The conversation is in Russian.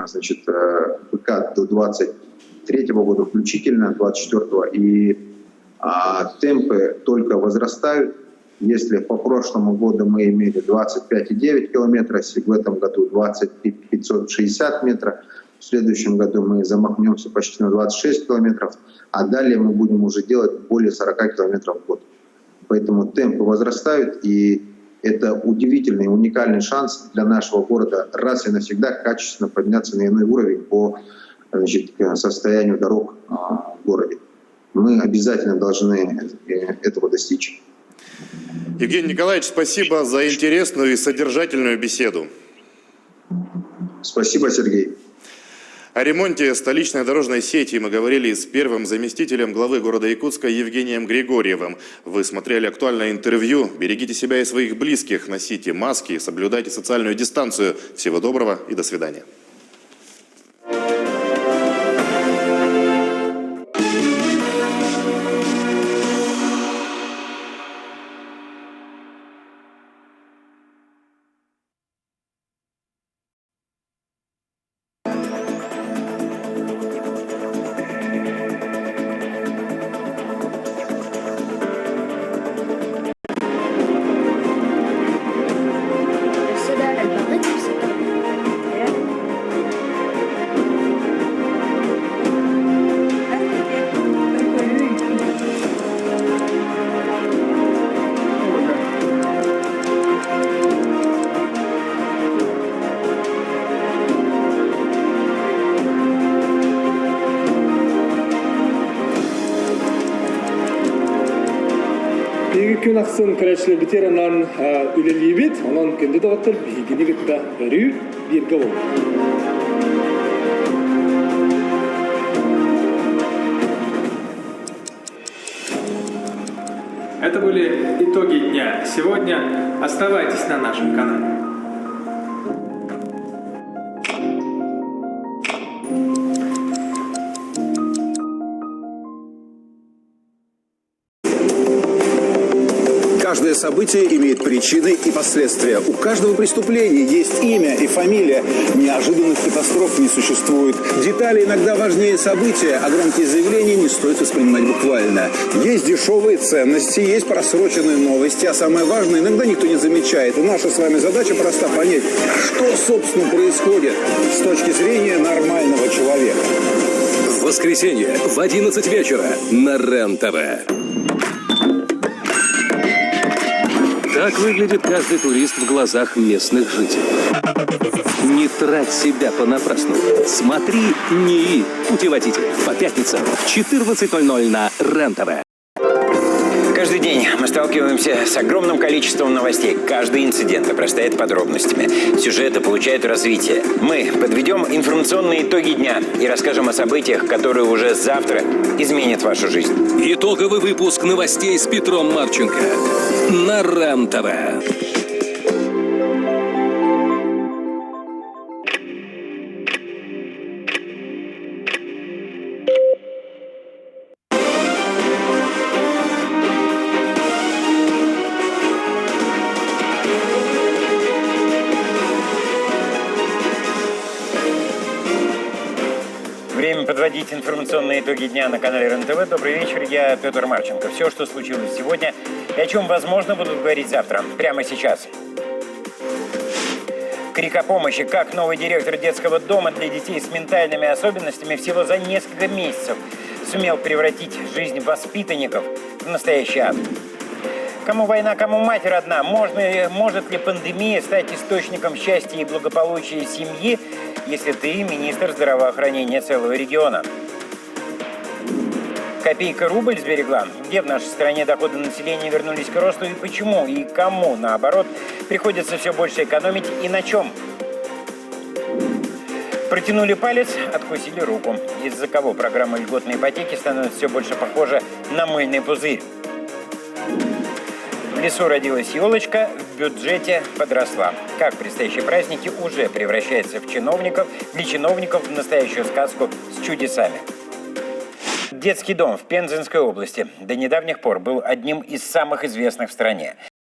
значит, ПК до 23 года включительно, 24-го, и темпы только возрастают. Если по прошлому году мы имели 25,9 километра, в этом году 560 метров, в следующем году мы замахнемся почти на 26 километров, а далее мы будем уже делать более 40 километров в год. Поэтому темпы возрастают, и это удивительный, уникальный шанс для нашего города раз и навсегда качественно подняться на иной уровень по, значит, состоянию дорог в городе. Мы обязательно должны этого достичь. Евгений Николаевич, спасибо за интересную и содержательную беседу. Спасибо, Сергей. О ремонте столичной дорожной сети мы говорили с первым заместителем главы города Якутска Евгением Григорьевым. Вы смотрели актуальное интервью. Берегите себя и своих близких, носите маски, соблюдайте социальную дистанцию. Всего доброго и до свидания. Күн ақсын көрәшілі бітерінен үлелі бет, онан көнді дағыттыр бейгені кетті өрі бергі бол. Это были итоги дня. Сегодня оставайтесь на нашем канале. Каждое событие имеет причины и последствия. У каждого преступления есть имя и фамилия. Неожиданных катастроф не существует. Детали иногда важнее события, а громкие заявления не стоит воспринимать буквально. Есть дешевые ценности, есть просроченные новости, а самое важное иногда никто не замечает. И наша с вами задача проста: понять, что, собственно, происходит с точки зрения нормального человека. В воскресенье в 11 вечера на РЕН-ТВ. Так выглядит каждый турист в глазах местных жителей. Не трать себя понапрасну. Смотри НИИ «Путеводитель» по пятницам в 14:00 на РЕН-ТВ. Каждый день мы сталкиваемся с огромным количеством новостей. Каждый инцидент обрастает подробностями. Сюжеты получают развитие. Мы подведем информационные итоги дня и расскажем о событиях, которые уже завтра изменят вашу жизнь. Итоговый выпуск новостей с Петром Марченко на РЕН-ТВ. Время подводить информационные итоги дня на канале РЕН-ТВ. Добрый вечер, я Петр Марченко. Все, что случилось сегодня и о чем, возможно, будут говорить завтра, прямо сейчас. Крик о помощи. Как новый директор детского дома для детей с ментальными особенностями всего за несколько месяцев сумел превратить жизнь воспитанников в настоящий ад. Кому война, кому мать родна? Может ли пандемия стать источником счастья и благополучия семьи, если ты министр здравоохранения целого региона? Копейка-рубль сберегла? Где в нашей стране доходы населения вернулись к росту и почему? И кому, наоборот, приходится все больше экономить и на чем? Протянули палец, откусили руку. Из-за кого программа льготной ипотеки становится все больше похожа на мыльный пузырь. В лесу родилась елочка, в бюджете подросла. Как предстоящие праздники уже превращаются для чиновников в настоящую сказку с чудесами. Детский дом в Пензенской области до недавних пор был одним из самых известных в стране.